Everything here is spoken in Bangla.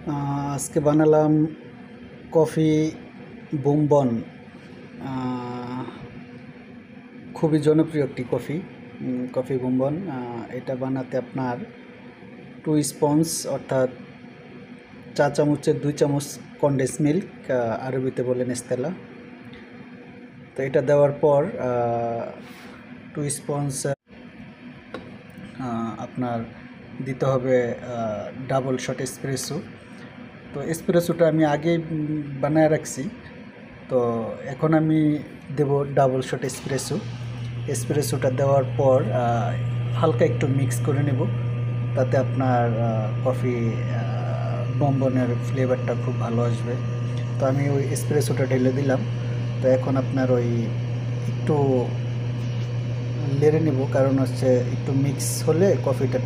আজকে বানালাম কফি বুমবন। খুবই জনপ্রিয় একটি কফি বুমবন। এটা বানাতে আপনার 2 স্পঞ্জ অর্থাৎ চা চামচের 2 চামচ কনডেন্স মিল্ক, আরবিতে বলে নেস্তেলা। তো এটা দেওয়ার পর 2 স্পঞ্জ আপনার দিতে হবে ডাবল শট এসপ্রেসো। তো এসপ্রেসোটা আমি আগেই বানায় রাখছি, তো এখন আমি দেব ডাবল শট এসপ্রেসোটা দেওয়ার পর হালকা একটু মিক্স করে নেব, তাতে আপনার কফি বম্বনের ফ্লেভারটা খুব ভালো আসবে। তো আমি ওই এসপ্রেসোটা ঢেলে দিলাম। তো এখন আপনার ওই একটু নেড়ে নেব, কারণ হচ্ছে একটু মিক্স হলে কফিটা